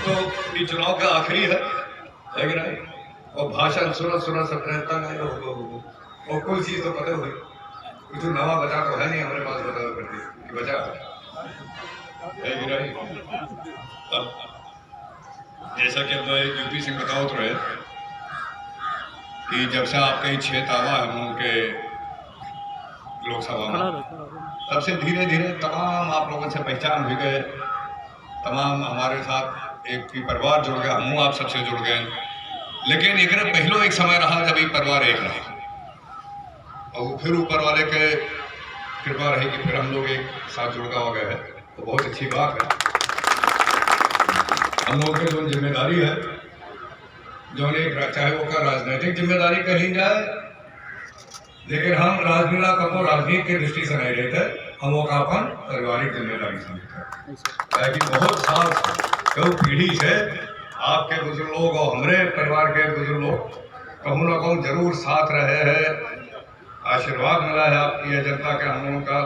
तो ये चुनाव का आखिरी है कि नहीं? और भाषण सुनो सुनो सब रहता नहीं और कोई चीज तो पता हुई कुछ नवा बचा तो है नहीं हमारे पास बता करती बचा है कि नहीं? अब जैसा कि अब यूपी सिंह बताओ तो रहे कि जब से आपका ही क्षेत्र आवा है हम लोग के लोकसभा में, तब से धीरे धीरे तमाम आप लोगों से पहचान भी गए, तमाम हमारे साथ एक ही परिवार जुड़ गया, हम आप सबसे जुड़ गए। लेकिन एक पहलो एक समय रहा जब ये परिवार एक रहा और फिर ऊपर वाले के कृपा रही कि फिर हम लोग एक साथ जुड़का हो गए हैं, तो बहुत अच्छी बात है। हम लोग की जो जिम्मेदारी है, जो एक चाहे वो का राजनीतिक जिम्मेदारी कही जाए, लेकिन हम राजनीति की दृष्टि से नहीं रहते, हम वो का अपन पारिवारिक जिम्मेदारी समझते हैं। बहुत साल कई पीढ़ी से आपके बुजुर्ग लोग और हमारे परिवार के बुजुर्ग लोग कहूँ ना कहूँ जरूर साथ रहे हैं, आशीर्वाद मिला है आपकी जनता के हम लोगों का।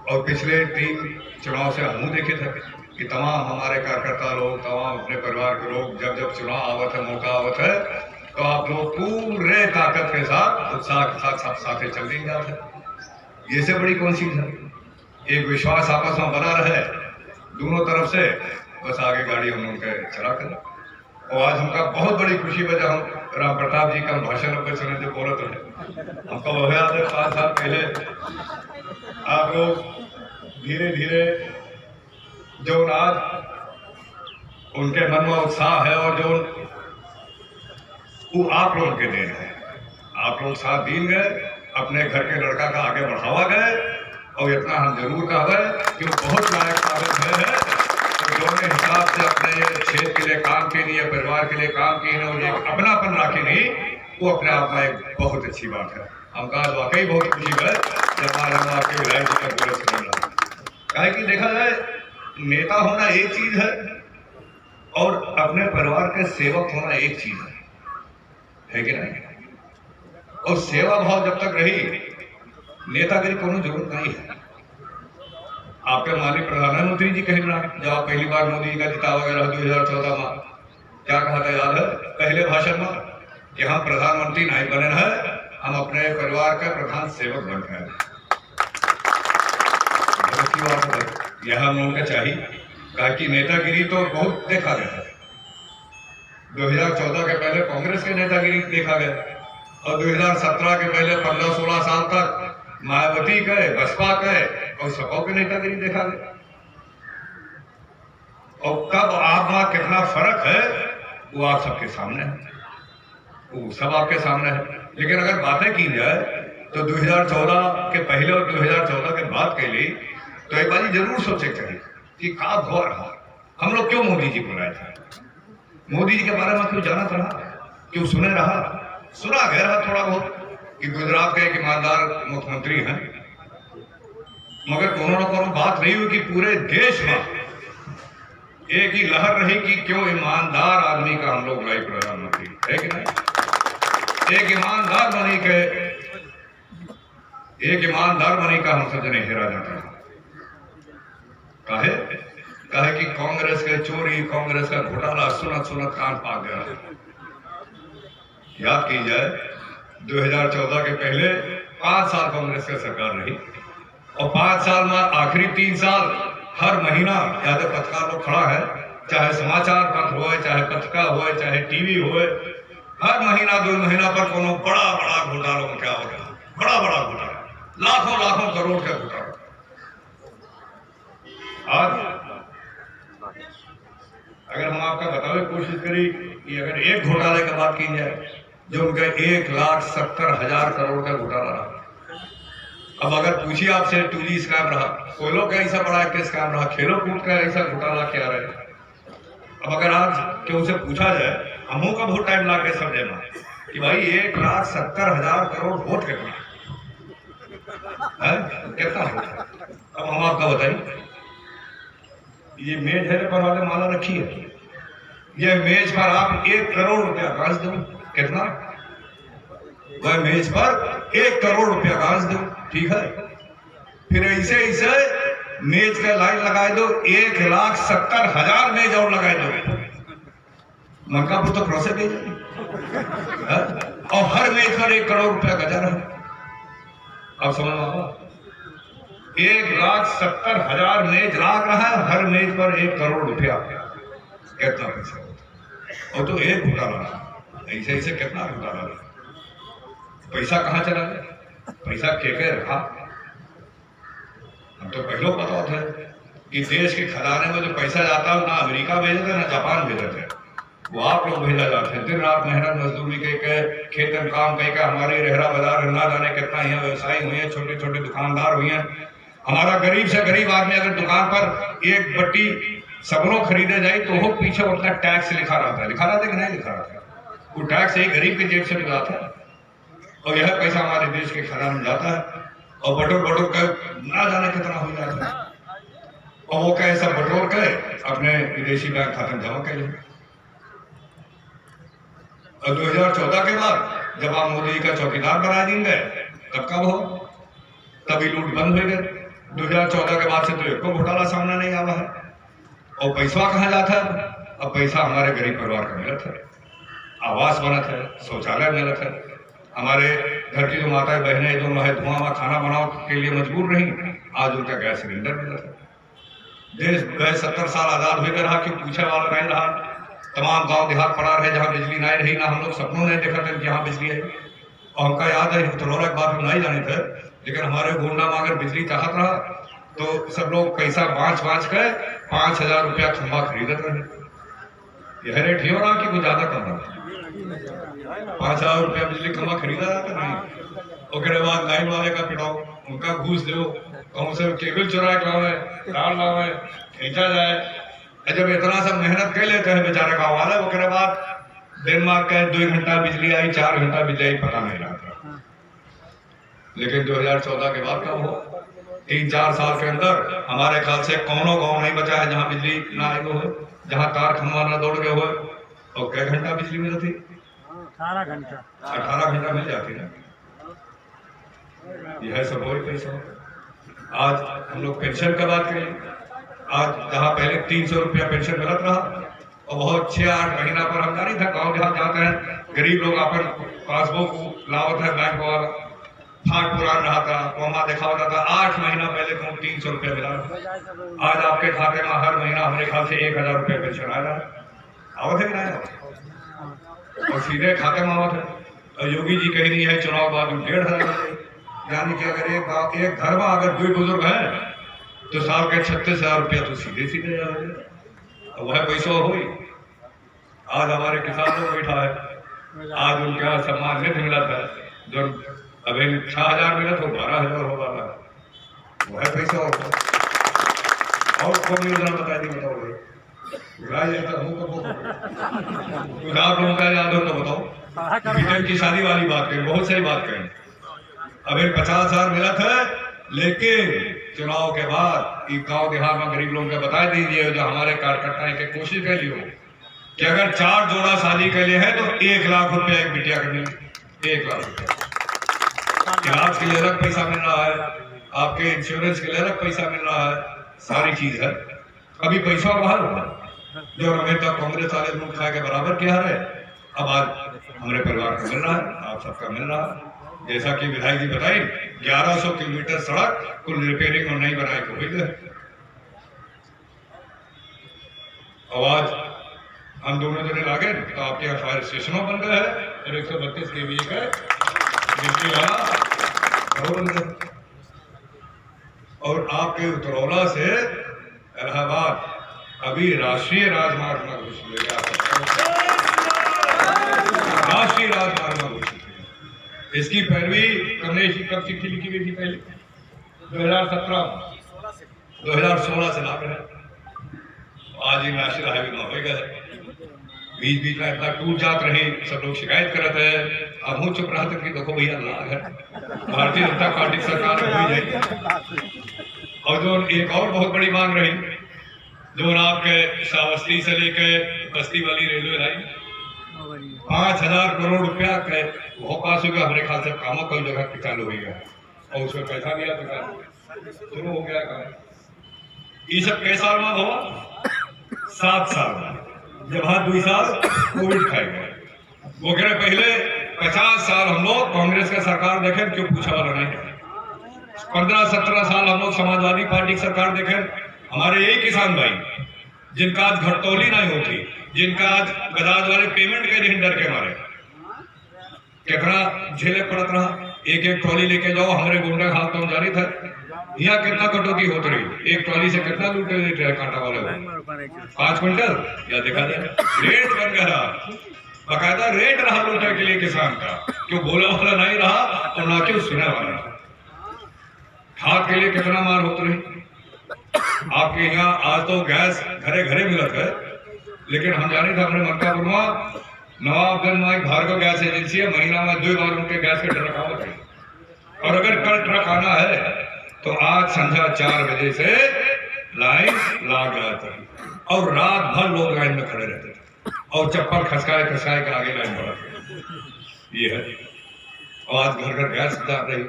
और पिछले 3 चुनाव से हम देखे थे कि तमाम हमारे कार्यकर्ता लोग, तमाम अपने परिवार के लोग जब जब चुनाव आवत है, मौका आवत है, तो आप लोग पूरे ताकत के साथ उत्साह के साथ सब साथे चल देंगे जाते। ये से बड़ी कौन चीज है? एक विश्वास आपस में बना रहे दोनों तरफ से, बस आगे गाड़ी हम लोग चला कर। और आज हमका बहुत बड़ी खुशी वजह हम राम प्रताप जी का भाषण अपने सुने जो बोलत रहे, हमका वह याद है 5 साल पहले आप लोग धीरे धीरे जो आज उनके मन में उत्साह है और जो वो आप लोग के देन है, आप लोग साथ दीन गए, अपने घर के लड़का का आगे बढ़ावा गए। और इतना हम जरूर कह रहे कि वो बहुत लायक साबित है, तो जो अपने हिसाब से अपने क्षेत्र के लिए काम की नहीं है, परिवार के लिए काम की नहीं और एक अपनापन राखी नहीं, वो अपने आप में एक बहुत अच्छी बात है। हम कहा वाकई बहुत खुशी है जब हम आपके विधायक जी का पूरा सुन रहा है। कि देखा जाए नेता होना एक चीज है और अपने परिवार के सेवक होना एक चीज है कि नहीं? और सेवा भाव जब तक रही, नेतागिरी कोनो जरूरत नहीं है। आपके माननीय प्रधानमंत्री जी कही ना, जब आप पहली बार मोदी जी का जितावा वगैरह 2014 में क्या कहा था याद है? पहले भाषण में कि हम प्रधानमंत्री नहीं बने हैं, हम अपने परिवार का प्रधान सेवक बन गए। यह हम लोगों का चाहिए, कहा कि नेतागिरी तो बहुत देखा गया है। 2014 के पहले कांग्रेस के नेतागिरी देखा गया और 2017 के पहले 15-16 साल तक मायावती के, बसपा के और सपा के नेतागिरी देखा गया। और कब आप वहां कितना फर्क है वो आप सबके सामने है, वो सब आपके सामने है। लेकिन अगर बातें की जाए तो 2014 के पहले और 2014 के बाद के लिए तो एक बार जरूर सोचे चाहिए कि का हुआ रहा, हम लोग क्यों मोदी जी बुलाए थे, मोदी जी के बारे में क्यों जानत रहा, क्यों सुने रहा, सुना गया रहा थोड़ा बहुत कि गुजरात के एक ईमानदार मुख्यमंत्री हैं, मगर कोनो न कोनो बात नहीं हुई कि पूरे देश में एक ही लहर रही कि क्यों ईमानदार आदमी का हम लोग लाई प्रधानमंत्री है कि नहीं? एक ईमानदार बनी का हम सजने हेरा जाता है। कहे कि कांग्रेस के चोरी, कांग्रेस का घोटाला सुनत कान पाक गया। याद की जाए 2014 के पहले 5 साल कांग्रेस की सरकार रही और 5 साल में आखिरी 3 साल हर महीना ज्यादा पत्रकार लोग खड़ा है, चाहे समाचार पत्र हो, चाहे पत्रिका हो, चाहे टीवी हो, हर महीना 2 महीना पर कोनो बड़ा घोटाला क्या हो रहा, बड़ा घोटाला, लाखों करोड़ का घोटाला। आज अगर हम आपका बताने की कोशिश करें कि अगर एक घोटाले की बात की जाए जो उनका 1,70,000 करोड़ का घोटाला रहा, अब अगर पूछिए आपसे 2G स्कैम रहा, कोयलों का ऐसा बड़ा एक स्कैम रहा, खेलों कूद का ऐसा घोटाला क्या रहे। अब अगर आज क्यों से पूछा जाए, हमों का बहुत टाइम लगा के समझेना कि भाई 1,70,000 करोड़ वोट कितना है, कितना वोट है। अब हम आपका बताइए, ये मेज है पर वाले माला रखी है, ये मेज पर आप 1 करोड़ रुपया गांज दो, कितना? वह मेज पर 1 करोड़ रुपया गांज दो, ठीक है। फिर ऐसे मेज का लाइन लगाए दो, 1,70,000 मेज और लगाए दो, मनकापुर तो क्रॉसे भेज और हर मेज पर 1 करोड़ रुपया गजा रहा। अब समझ बाबा 1,70,000 मेज लाग रहा है, हर मेज पर 1 करोड़ रुपया, कितना पैसा होता। और तो एक घोटाला ऐसे ऐसे कितना घोटाला, पैसा कहाँ चला गया, पैसा के रखा। हम तो पहले पता था कि देश के खजाने में जो पैसा जाता है ना अमेरिका भेजते हैं ना जापान भेजते हैं, वो आप लोग भेजा जाते हैं। दिन रात मेहनत मजदूरी के खेत में काम कह हमारे रेहरा बाजार ना जाने कितना यहाँ व्यवसायी हुए हैं, छोटे छोटे दुकानदार हुए हैं। हमारा गरीब से गरीब आदमी अगर दुकान पर एक बट्टी सबनों खरीदे जाए तो वो पीछे उतना टैक्स लिखा रहता है, कि नहीं लिखा रहता है, वो टैक्स एक गरीब के जेब से जाता है और यह पैसा हमारे देश के खजाने में जाता है और बटोर कर ना जाने कितना हो जाता है। और वो क्या सब बटोर कर अपने विदेशी बैंक खाते में जमा कर लेंगे। और 2014 के बाद जब आप मोदी का चौकीदार बना देंगे तब कब हो, तभी लूट बंद हो गए। 2014 के बाद से तो एक को घोटाला सामने नहीं आवा है। और पैसा कहाँ जाता है? अब पैसा हमारे गरीब परिवार का मिलत है, आवास बनत है, शौचालय मिलत है। हमारे घर की जो माताएं बहनें जो धुआं में खाना बनाओ के लिए मजबूर रही, आज उनका गैस सिलेंडर मिलत है। देश 70 साल आजाद होकर रहा कि पूछे वाला नहीं रहा। तमाम गांव देहात पड़ा रहे जहाँ बिजली नहीं रही, ना हम लोग सपनों नहीं देखा थे जहाँ बिजली है। और हमका याद है थोड़ा बात हम नहीं जाने थे, लेकिन हमारे गोंडा में अगर बिजली चाहत रहा तो सब लोग पैसा बाँच के 5,000 रुपया खंभा खरीदत रहे। यह रेट ही हो रहा कि कुछ ज्यादा कम रहा। 5,000 रुपया बिजली खंभा खरीदा जाता नहीं। उसके बाद लाइन वाले का पिटाओ, उनका घूस दो, कहूँ से केबल चुरा के लावे, तार लावे, खींचा जाए। जब इतना सब मेहनत कर लेते हैं बेचारे गाँव वाले, उसके बाद दिन मार के 2 घंटा बिजली आई, 4 घंटा बिजली आई, पता नहीं रहता। लेकिन 2014 के बाद कब हो, 3-4 साल के अंदर हमारे ख्याल से कौनो गांव नहीं बचा है जहां बिजली ना आई हो, जहां तार खंभा ना दौड़ गए हो। और कई घंटा बिजली मिलती? 18 घंटा मिल जाती ना। यह सब और पैसा। आज हम लोग पेंशन की बात करें, आज जहाँ पहले 300 रुपया पेंशन मिलत रहा और बहुत 6-8 महीना पर हम जानी था गाँव जहाँ जाते हैं गरीब लोग अपन पासबुक लावत है बैंक वाला, फाट पुरान रहा था, वहां देखा होता था 8 महीना पहले को 300 रुपया मिला। आज आपके खाते में हर महीना हमारे ख्याल से 1,000 रुपया पेंशन आ रहा है। आवत है कि नहीं? और सीधे खाते में आवत है। और योगी जी कह रही है चुनाव बाद 1,500, यानी कि अगर एक घर में अगर 2 बुजुर्ग हैं तो साल के 36,000 रुपया तो सीधे सीधे जाएगा। वह पैसा हो। आज हमारे किसान लोग बैठा है, आज उनका सम्मान निधि मिला था, जो अभी 6,000 मिला तो 12,000 हो रहा है। वह पैसा होगा। और कौन योजना बता दी, बताओ भाई। कुछ आप लोगों का याद हो तो बताओ। बीजेपी की शादी वाली बात करें, बहुत सही बात करें। अभी 50,000 मिला था, लेकिन चुनाव के बाद गाँव देहात में गरीब लोगों को बता दीजिए, जो हमारे कार्यकर्ता की कोशिश कर ली हो कि अगर 4 जोड़ा शादी के लिए है तो 1 लाख रुपया एक बिटिया का मिले। 1 लाख रुपया इलाज के लिए अलग पैसा मिल रहा है, आपके इंश्योरेंस के लिए अलग पैसा मिल रहा है, सारी चीज है। अभी पैसा बाहर हुआ जो हमें तक कांग्रेस वाले लोग खा के बराबर किया है, अब आज हमारे परिवार को मिल रहा है, आप सबका मिल रहा है। जैसा कि विधायक जी बताए 1100 किलोमीटर सड़क कुल रिपेयरिंग और नई बनाई को हुई है। आज हम दोनों जने लागे तो आपके यहाँ फायर स्टेशनों बन गए है और 132 kV का बिजली वाला बन गए। और आपके उतरौला से इलाहाबाद अभी राष्ट्रीय राजमार्ग में घुस गया, राष्ट्रीय राजमार्ग में घुस। इसकी पैरवी कमलेश कब चिट्ठी लिखी गई थी? पहले 2016 से लाभ है। आज ही राष्ट्रीय हाईवे में हो गए, बीच बीच में इतना टूट जात रही, सब लोग शिकायत करते हैं। अब हूँ चुप रहा था कि देखो भैया लाभ है, भारतीय जनता पार्टी सरकार में हुई है। और जो एक और बहुत बड़ी मांग रही, जो आपके श्रावस्ती से लेकर बस्ती वाली रेलवे लाइन 5,000 करोड़ रुपया के वो पास हो गया। हमारे ख्याल से कामों कई जगह पे चालू हो गया और उसमें पैसा दिया तो शुरू हो गया काम। ये सब कई साल में हुआ? 7 साल में। जब हाँ 2 साल कोविड खाए गए। वो कह रहे पहले 50 साल हम लोग कांग्रेस का सरकार देखे, क्यों पूछा वाला नहीं है। 15-17 साल हम लोग समाजवादी पार्टी की सरकार देखे, हमारे यही किसान भाई जिनका आज घटतौली नहीं होती, जिनका आज बजाज वाले पेमेंट के नहीं डर के मारे कितना झेले पड़त रहा। एक ट्रॉली लेके जाओ, हमारे गुंडा हाथ तो जारी था। यहाँ कितना कटौती होती रही, एक ट्रॉली से कितना लूटे लेते हैं कांटा वाले हो, 5 क्विंटल या देखा जाए रेट बन गया, बाकायदा रेट रहा लूटे के लिए किसान का, क्यों बोला वाला नहीं रहा और ना क्यों सुने वाला। खाद के लिए कितना मार होती रही। आपके यहाँ आज तो गैस घरे घरे मिलत है, लेकिन हम जाने थे अपने मक्कापुर में नवाबगंज में भार्गव गैस एजेंसी है, महीना में 2 बार उनके गैस के ट्रक आवत है। और अगर कल ट्रक आना है तो आज संध्या 4 बजे से लाइन लाग जाता है और रात भर लोग लाइन में खड़े रहते थे और चप्पल खसकाए खसकाए के आगे लाइन बढ़ा। ये है। और आज घर घर गैस जा रही,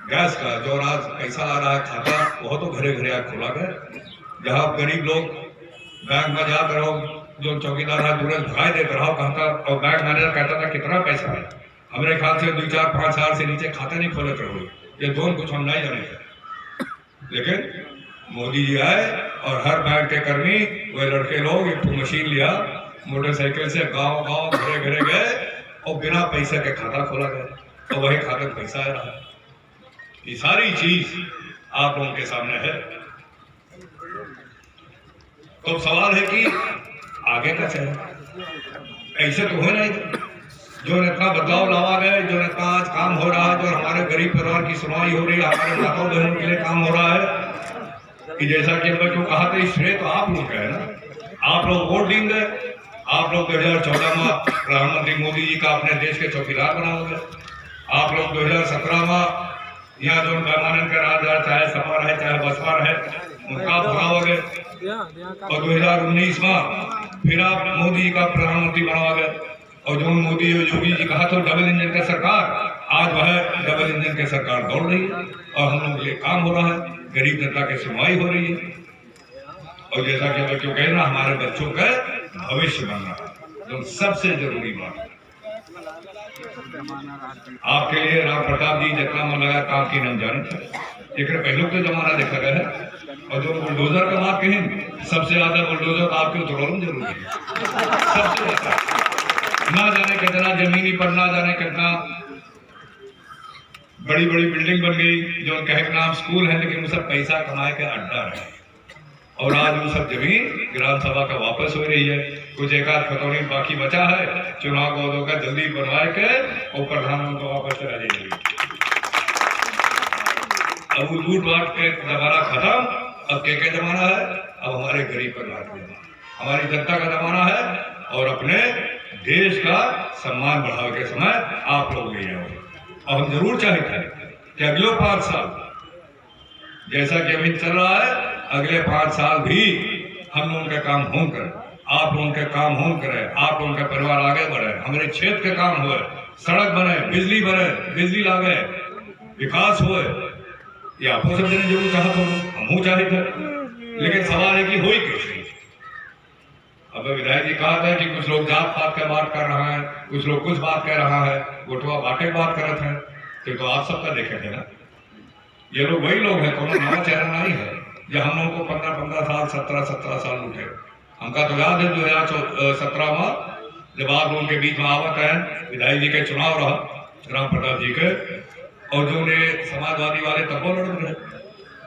गैस का जो आज पैसा आ रहा है खाता, वो तो घरे घरे आज खोला गया। जहाँ गरीब लोग बैंक में जाकर रहो, जो चौकीदार है दूर भगाई देते रहो कहता, और बैंक मैनेजर कहता था कितना पैसा है, हमारे ख्याल से 2-4-5 हजार से नीचे खाता नहीं खोले रहो। ये दोनों कुछ हम नहीं जाने थे, लेकिन मोदी जी आए और हर बैंक के कर्मी वे लड़के लोग एक मशीन लिया, मोटरसाइकिल से गांव गांव घरे घरे गए और बिना पैसे के खाता खोला गया, तो वही खाते में पैसा आ रहा है। ये सारी चीज आप लोगों के सामने है। तो सवाल है कि आगे का चले, ऐसे तो हो नहीं। जो इतना बदलाव लावा गया, जो इतना आज काम हो रहा है, जो हमारे गरीब परिवार की सुनवाई हो रही है, हमारे माताओं बहनों के लिए काम हो रहा है, कि जैसा कि हमने क्यों कहा था, श्रेय तो आप लोग का है ना। आप लोग वोट देंगे, आप लोग 2014 में प्रधानमंत्री मोदी जी का अपने देश के चौकीदार बनाओगे। आप लोग 2017 में यहाँ जो पैमाने का राज, चाहे सपा रहे चाहे बसपा रहे, उनका बनाओगे। और 2019 में फिर आप मोदी जी का प्रधानमंत्री बनाओगे। और जो मोदी योगी जी कहा तो डबल इंजन की सरकार, आज वह डबल इंजन की सरकार दौड़ रही है और हम लोग के लिए काम हो रहा है, गरीब जनता की सुनवाई हो रही है। और जैसा कि बच्चों कहना, हमारे बच्चों का भविष्य बनना जो सबसे जरूरी बात है। आपके लिए राम प्रताप जी जितना मन लगा काम की न जाने, एक पहले तो जमाना देखा गया है। और जो बुलडोजर का बात कहें, सबसे ज्यादा बुलडोजर आपके उतरना जरूरी है, सबसे ज्यादा। ना जाने कितना जमीनी पर, ना जाने कितना बड़ी बड़ी बिल्डिंग बन गई, जो कहे के नाम स्कूल है, लेकिन वो सब पैसा कमाए के अड्डा है। और आज वो सब जमीन ग्राम सभा का वापस हो रही है। कुछ एक आध खतौनी बाकी बचा है, चुनाव को का जल्दी बनवाए के और प्रधानमंत्री को वापस चला जाएगी। अब वो लूट बांट के जमाना खत्म, अब के जमाना है, अब हमारे गरीब परिवार का जमाना, हमारी जनता का जमाना है। और अपने देश का सम्मान बढ़ाने के समय आप लोग ले जाओगे। और हम जरूर चाहते हैं कि अगले 5 साल जैसा कि अभी चल रहा है, अगले 5 साल भी हम लोगों का काम होम करें, आप लोगों का काम होम करें, आप लोगों का परिवार आगे बढ़े, हमारे क्षेत्र के काम हुए, सड़क बने, बिजली बने, बिजली लागे, विकास हुए। ये आपको सब जने जरूर चाहत हो, हम चाहे थे, लेकिन सवाल है कि हुई कुछ नहीं। अब विधायक जी कहा था कि कुछ लोग जात पात का बात कर रहा है, कुछ लोग कुछ बात कह रहा है, वोटवा बाटे बात कर रहे थे, तो आप सबका देखे थे ना। ये लोग वही लोग हैं, कोनो नया चेहरा नहीं है। जो हम लोगों को 15-15 साल 17-17 साल उठे, हमका तो याद है 2017 में जब आप लोगों के बीच में आवत है, विधायक जी के चुनाव रहा राम प्रताप जी के, और जो ने समाजवादी वाले तब्बो लड़ रहे।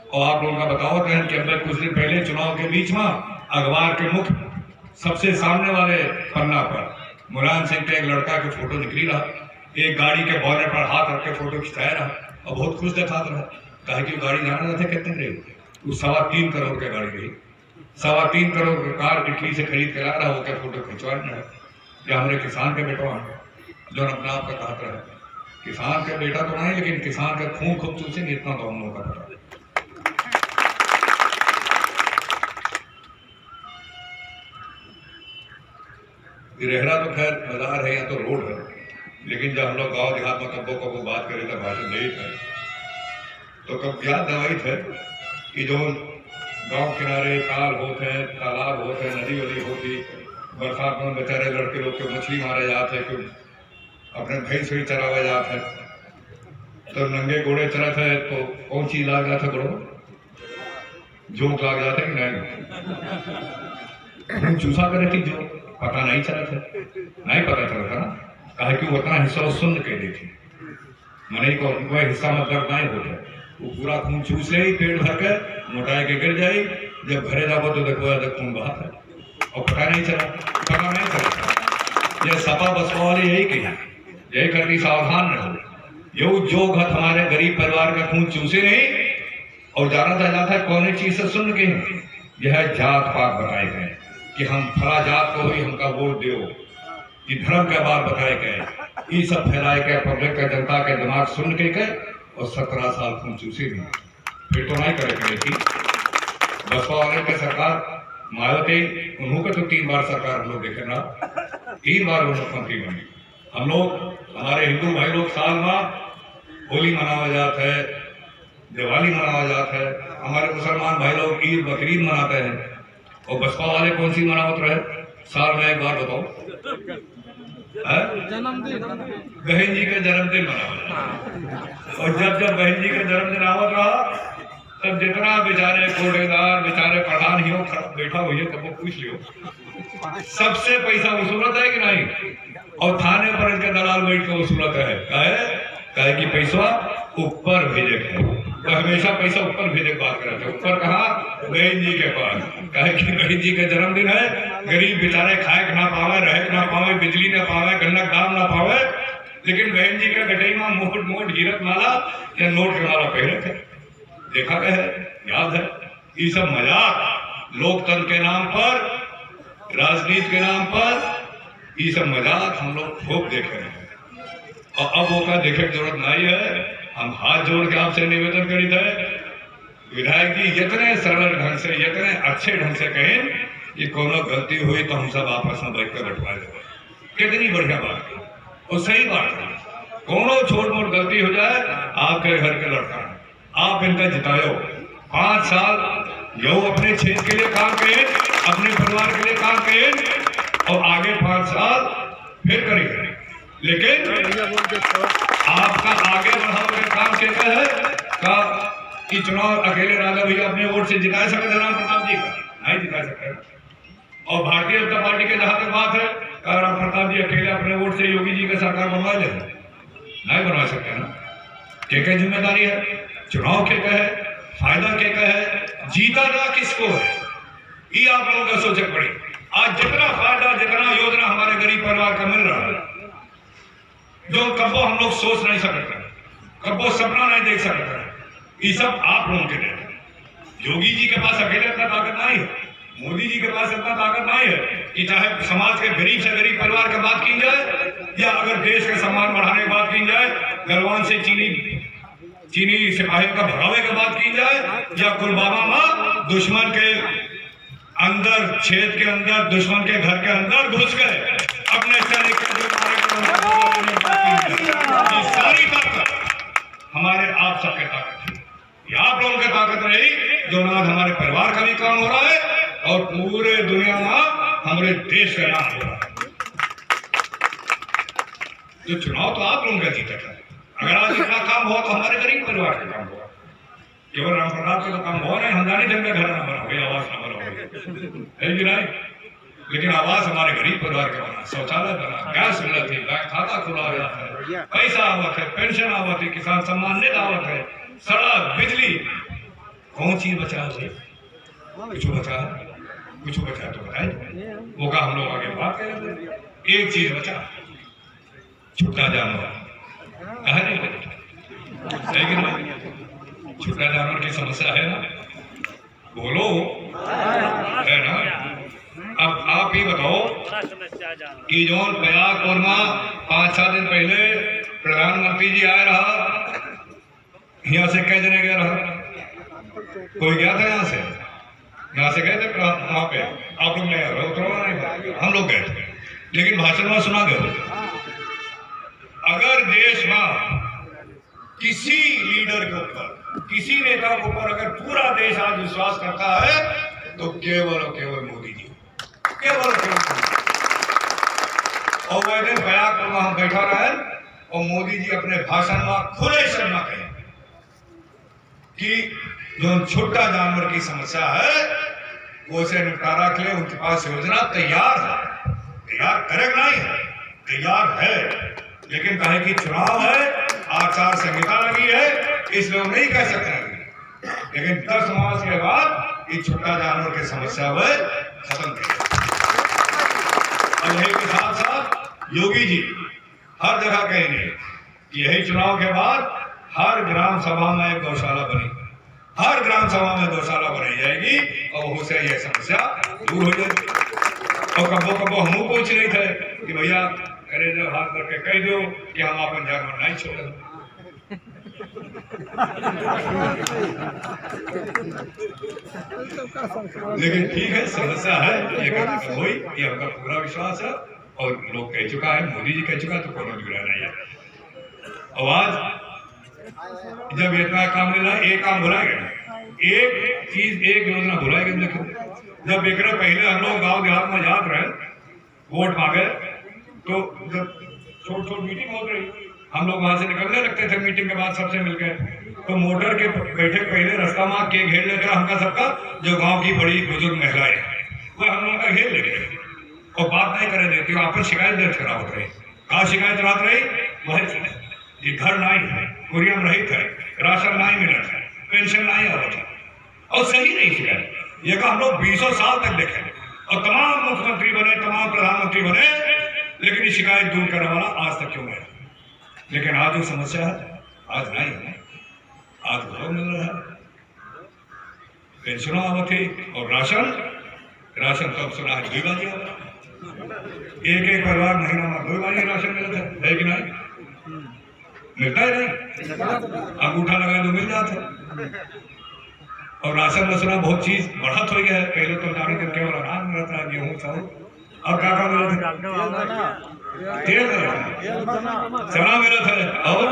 और आप लोगों का बतावत है कि अब कुछ दिन पहले चुनाव के बीच में अखबार के मुख्य सबसे सामने वाले पन्ना पर मुलायम सिंह के एक लड़का के फोटो निकली रहा, एक गाड़ी के बॉनेट पर हाथ रख के फोटो खिंचाया रहा और बहुत खुश दिखाता रहा। कहा कि गाड़ी जाना था कितने रही, वो 3.25 करोड़ की गाड़ी रही, 3.25 करोड़ की कार इटली से खरीद के ला रहा, वो क्या फोटो खिंचवाना है। या हमारे किसान के बेटवा जो अपना आपका कहता है, किसान का बेटा तो नहीं, लेकिन किसान का खून खूब चूसेंगे, इतना तो हम लोगों का पता। रेहरा तो खैर बाजार है या तो रोड है, लेकिन जब हम लोग गांव देहात में कब्बों को बात करें तो भाषण नहीं था, तो कब याद दवाई थे कि जो गांव किनारे ताल होते हैं, तालाब होते हैं, नदी वदी होती, बरसात में बेचारे लड़के लोग के मछली मारे जाते हैं, क्यों अपने भैंस भी चरावे जाते हैं, तो नंगे घोड़े चलत है तो कौन चीज लाग जाता है? घोड़ो जोक लाग जाता है कि नहीं? चूसा करे थी जो पता नहीं चला था, नहीं पता चला था ना, कहा कि वो उतना हिस्सा सुन के दी थी, मने को वह हिस्सा में दर्द नहीं होता, वो पूरा खून चूस ले पेट भर कर मोटाई के गिर जाए, जब घरे जाओ तो देखो खून बहा है और पता नहीं चला। ये सपा बसपा वाले यही कही, यही करती सावधान रहो, यो जो घट हमारे गरीब परिवार का खून चूसे नहीं और जाना जाता है कौन चीज से सुन के यह जात पात बताए गए कि हम फला जात को ही हमका वोट दो, कि धर्म के बाद बताए गए, ये सब फैलाए गए पब्लिक का जनता के दिमाग सुन के और 17 साल खून चूसी नहीं, फिर तो नहीं करे थी बसपा वाले के सरकार मायावती, उन्हों के तो 3 बार सरकार हम लोग देखे ना, 3 बार मुख्यमंत्री बने। हम लोग हमारे हिंदू भाई लोग साल में होली मनावा जाता है, दिवाली मनावा जाता है, हमारे मुसलमान भाई लोग ईद बकरीद मनाते हैं, और बसपा वाले कौन सी मनावत रहे साल में एक बार बताओ? जन्मदिन, बहन जी का जन्मदिन मनावा, और जब जब बहन जी का जन्मदिन आवत रहा तब जितना बेचारे कोटेदार बेचारे प्रधान ही बैठा हुई तब वो पूछ लियो सबसे पैसा वसूलत है कि नहीं, और थाने पर इनके दलाल बैठ के वसूलत है, कहे कि पैसा ऊपर भेजे है, तो हमेशा पैसा ऊपर भेजे बात करते हैं। ऊपर कहा? बहन जी के पास, कहे कि बहन जी का जन्मदिन है, गरीब बेचारे खाए ना पावे, रहे ना पावे, बिजली ना पावे, गन्ना दाम ना पावे, लेकिन बहन जी का गटई में मोट मोट हीरक माला या नोट के माला पहने थे, देखा गया है, याद है। ये सब मजाक लोकतंत्र के नाम पर, राजनीति के नाम पर, ये सब मजाक हम लोग खूब देखे हैं, और अब वो का देखे की जरूरत नहीं है। हम हाथ जोड़ के आपसे निवेदन करीत है, विधायक जी इतने सरल ढंग से, इतने अच्छे ढंग से कहें कि कोनो गलती हुई तो हम सब आपस में बैठ कर बैठवा देंगे, कितनी बढ़िया बात है और सही बात है। कोनो छोट मोट गलती हो जाए, आपके घर के लड़का है, आप इनका जितायो, 5 साल यो अपने क्षेत्र के लिए काम करें, अपने परिवार के लिए काम करें, और आगे 5 साल फिर करेंगे, लेकिन आपका आगे बढ़ाओ के काम कहता है का कि चुनाव अकेले राजा भैया अपने वोट से जिता सकते राम प्रताप जी का नहीं जिता सकते, और भारतीय जनता पार्टी के जहां तक बात है, राम प्रताप जी अकेले अपने वोट से योगी जी का सरकार बनवा ले, नहीं बनवा सकते ना। क्या जिम्मेदारी है, चुनाव क्या है, फायदा क्या है, जीता ना किसको है, ये आप लोगों का सोचे पड़े। आज जितना फायदा, जितना योजना हमारे गरीब परिवार का मिल रहा है, जो कबो हम लोग सोच नहीं सकते, कबो सपना नहीं देख सकते, ये सब आप लोगों के लिए। योगी जी के पास अकेले इतना ताकत नहीं है, मोदी जी के पास इतना ताकत नहीं है कि चाहे समाज के गरीब से गरीब परिवार की बात की जाए, या अगर देश के सम्मान बढ़ाने की बात की जाए, गलवान से चीनी सिपाहियों का भगावे की बात की जाए, या पुलवामा में दुश्मन के अंदर, क्षेत्र के अंदर, दुश्मन के घर के अंदर घुस गए अपने सैनिक सारी ताकत हमारे आप सबके ताकत है, आप लोगों की ताकत रही, जो नाम हमारे परिवार का भी काम हो रहा है और पूरे दुनिया में हमारे देश का नाम हो रहा है। तो चुनाव तो आप लोगों का जीता है, अगर आज इतना काम हुआ तो हमारे गरीब परिवार का काम हुआ, केवल राम प्रताप का तो काम हुआ नहीं, हम जाने जंग में घर ना बना हो, आवास ना बना हो, लेकिन आवास हमारे गरीब परिवार का बना, शौचालय बना, गैस मिलत है, बैंक खाता खुला हो जाता है, पैसा आवत है, पेंशन आवत है, किसान सम्मान निधि आवत है, सड़क, बिजली, कौन चीज बचा है? कुछ बचा है, कुछ बचा तो बताए, वो का हम लोग आगे बात करेंगे। एक चीज बचा, छुट्टा जानवर, कहा नहीं बचा, लेकिन छुट्टा जानवर की समस्या है ना, बोलो है ना। अब आप ही बताओ कि जो प्रयागपुर में 5-6 दिन पहले प्रधानमंत्री जी आए रहा, यहाँ से कई जने गया रहा, कोई गया था यहाँ से गए थे वहां पे, आप लोग नहीं रहे, हम लोग गए थे, लेकिन भाषण में सुना गया, अगर देश में किसी लीडर के ऊपर, किसी नेता के ऊपर अगर पूरा देश आज विश्वास करता है तो केवल और केवल मोदी जी, केवल और केवल। और वह दिन बयाकपुर में हम बैठा रहे और मोदी जी अपने भाषण में खुले शब्द में कहे कि जो छोटा जानवर की समस्या है वो से निपटारा के लिए उनके पास योजना तैयार है, तैयार करेगा नहीं है, तैयार है, लेकिन कहे कि चुनाव है, आचार संहिता लगी है, इसलिए नहीं कह सकते। लेकिन 10 मास के बाद ये छोटा जानवर की समस्या वह खत्म कर, और यही के साथ साथ योगी जी हर जगह कहेंगे कि यही चुनाव के बाद हर ग्राम सभा में एक गौशाला बनी, हर ग्राम सभा में गौशाला बनाई जाएगी और उससे यह समस्या दूर हो जाएगी। और कबो कबो हम पूछ रहे थे कि भैया करे जो हाथ करके कह दो कि हम अपन जानवर नहीं छोड़े, लेकिन ठीक है, समस्या है, ये हुई, ये हमका पूरा विश्वास है और लोग कह चुका है, मोदी जी कह चुका, तो कोनो बिगड़ा नहीं है। और आज जब इतना काम मिला, एक काम भुला गया, एक चीज, एक योजना भुला गया। देखो, जब एक पहले हम लोग गांव देहात में जाते रहे वोट मांगे, तो जब छोट छोट मीटिंग होती रही, हम लोग वहां से निकलने लगते थे मीटिंग के बाद सबसे मिलकर, तो मोटर के बैठे पहले रास्ता में के घेर लेकर हमका सबका, जो गांव की बड़ी बुजुर्ग महिलाएं वो हम लोग का घेर लेते और बात नहीं करे देती, आपन शिकायत दर्ज करावत रही। कहा शिकायत रात रही, वही घर नहीं है, कुरियम रहित है, राशन नहीं मिलत है, पेंशन नहीं आवत है, और सही नहीं शिकायत। ये का हम लोग 20 साल तक देखे और तमाम मुख्यमंत्री बने, तमाम प्रधानमंत्री बने, लेकिन ये शिकायत दूर करने वाला आज तक क्यों नहीं। लेकिन आज जो समस्या है, आज नहीं है, आज घर मिल रहा है, पेंशन आवत है और राशन कब सुना है 2 बाजी आवत, एक परिवार महीना में 2 बाजी राशन मिलता है कि नहीं, मिलता है नहीं, अंगूठा लगा तो मिल जाता है। और राशन में सुना बहुत चीज बढ़त हो गया है, पहले तो जाने के केवल अनाज मिलता है, गेहूँ चावल, और क्या मिलता है, तेल चना मिलता है और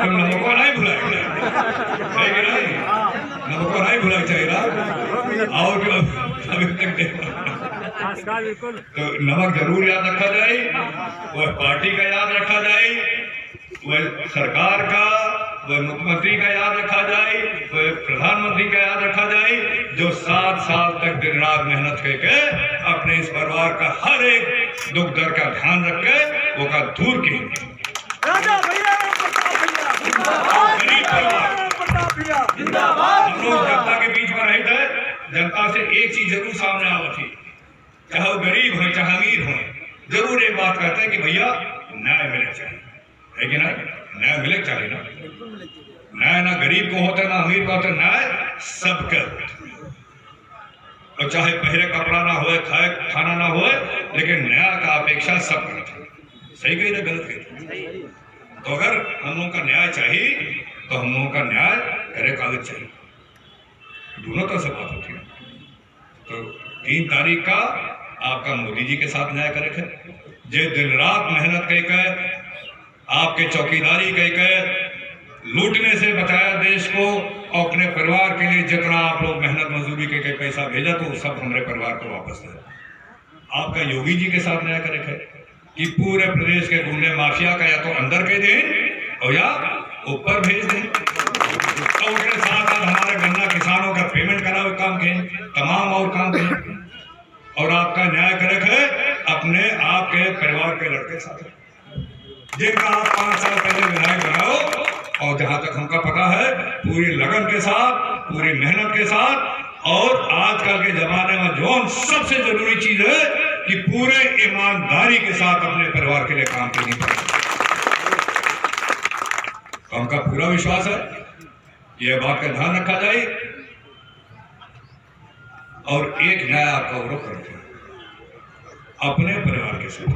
नमक को नहीं भुलाए, नमक को नहीं भुलाए चाहिए, और अभी तक तो नमक जरूर याद रखा जाए, वह पार्टी का याद रखा जाए, वह सरकार का, वह मुख्यमंत्री का याद रखा जाए, वह प्रधानमंत्री का याद रखा जाए, जो 7 साल तक दिन रात मेहनत करके अपने इस परिवार का हर एक दुख दर्द का ध्यान रख के वो का दूर की। हम लोग जनता के बीच में रहे थे, जनता से एक चीज जरूर सामने आवत थी, चाहे वो गरीब हो चाहे अमीर हो, जरूर एक बात कहते हैं कि भैया न्याय मिलना चाहिए, है कि नहीं, न्याय मिले चाहिए ना, न्याय ना गरीब को होता है ना अमीर को होता है, न्याय सबके होता, और चाहे पहले कपड़ा ना होए, खाना ना होए, लेकिन न्याय का अपेक्षा सब करता है। सही कही ना गलत कही? तो अगर हम लोगों का न्याय चाहिए तो हम लोगों का न्याय करे कागज चाहिए, दोनों तरह से बात होती है। तो 3 तारीख का आपका मोदी जी के साथ न्याय करे थे, जो दिन रात मेहनत करके आपके चौकीदारी करके लूटने से बचाया देश को, और अपने परिवार के लिए जितना आप लोग मेहनत मजदूरी करके पैसा भेजा तो सब हमारे परिवार को वापस दे। आपका योगी जी के साथ न्याय करे थे कि पूरे प्रदेश के गुंडे माफिया का या तो अंदर के दें और या ऊपर भेज दें, और उसके साथ साथ हमारे गन्ना किसानों का पेमेंट करावे काम के तमाम और काम के, और आपका न्याय करे थे अपने आपके परिवार के लड़के साथ, जिनका आप 5 साल पहले विधायक बनाओ, और जहां तक हमका पता है पूरी लगन के साथ, पूरी मेहनत के साथ, और आजकल के जमाने में जो सबसे जरूरी चीज है कि पूरे ईमानदारी के साथ अपने परिवार के लिए काम करनी पड़ेगी। तो हमका पूरा विश्वास है यह बात का ध्यान रखा जाए, और एक न्याय आपका वो करते अपने परिवार के साथ,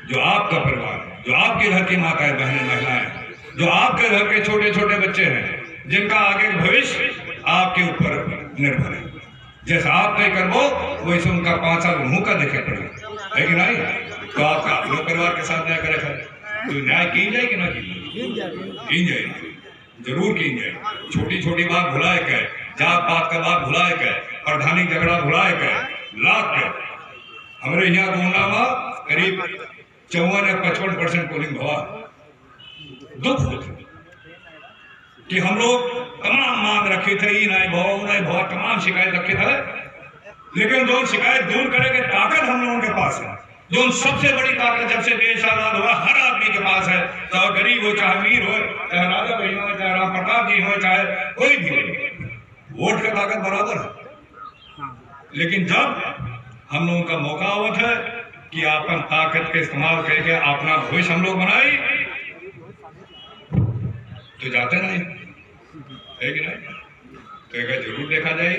जो आपका परिवार है, जो आपके घर की माताएं बहनें महिलाएं हैं, जो आपके घर के छोटे छोटे बच्चे हैं, जिनका आगे भविष्य आपके ऊपर निर्भर है। जैसा आप तय करो वैसे उनका 5 साल मुंह का देखे पड़ेगा, है कि नहीं? तो आपका अपने परिवार के साथ न्याय करे, तो न्याय की जाए कि ना की जाए, जरूर की जाए। छोटी छोटी बात भुलाए के, जात पात का बात भुलाए के, प्रधानिक झगड़ा भुलाए के, लाख के हमारे यहाँ गोंडा में करीब 54 या 55% पोलिंग भवा। दुख होते कि हम लोग तमाम मांग रखे थे, नहीं भाव तमाम शिकायत रखे थे, लेकिन जो शिकायत दूर करे के ताकत हम लोगों के पास है। जो सबसे बड़ी ताकत जब से देश आजाद हुआ हर आदमी के पास है, चाहे गरीब हो, चाहे अमीर हो, चाहे राजा भाई हो, चाहे राम प्रताप जी हो, चाहे कोई भी हो, वोट का ताकत बराबर है। लेकिन जब हम लोगों का मौका आवत है कि अपन ताकत के इस्तेमाल करके अपना भविष्य हम लोग बनाए, तो जाते नहीं है कि नहीं? तो एक जरूर देखा जाए,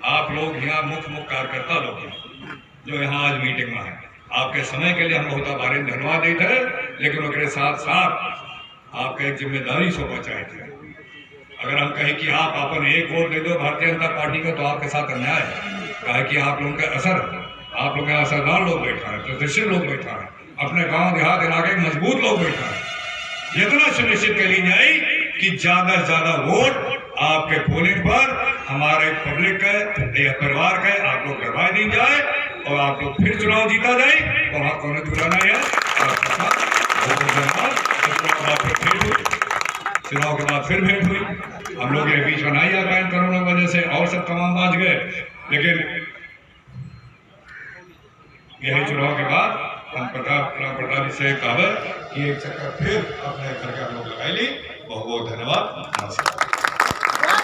आप लोग यहाँ मुख्य कार्यकर्ता लोग जो यहाँ आज मीटिंग में है, आपके समय के लिए हम बहुत आभारी धन्यवाद देते हैं, लेकिन उसके साथ साथ आपका एक जिम्मेदारी सौंपा चाहे थे। अगर हम कहें कि आप अपन एक वोट दे दो भारतीय जनता पार्टी को, तो आपके साथ अन्याय है। कहा कि आप लोगों का असर, आप लोग यहाँ असरदार लोग बैठा है, प्रतिष्ठित लोग बैठा है, अपने गांव देहात इलाके के मजबूत लोग बैठा है। इतना सुनिश्चित कर ली जाए कि ज्यादा से ज्यादा वोट आपके पोलिंग पर हमारे पब्लिक के या परिवार के आप लोग करवा दी जाए और आप लोग फिर चुनाव जीता जाए। वहां कौन जुड़ा नहीं है। चुनाव के बाद फिर भेंट हुई, हम लोग ये बीच में नहीं आ पाए कोरोना की वजह से, और सब तमाम बाज गए, लेकिन यही चुनाव के बाद हम प्रताप जी से कहा कि एक चक्कर फिर अपने घर के लोग लगाई ली। बहुत बहुत धन्यवाद, नमस्कार।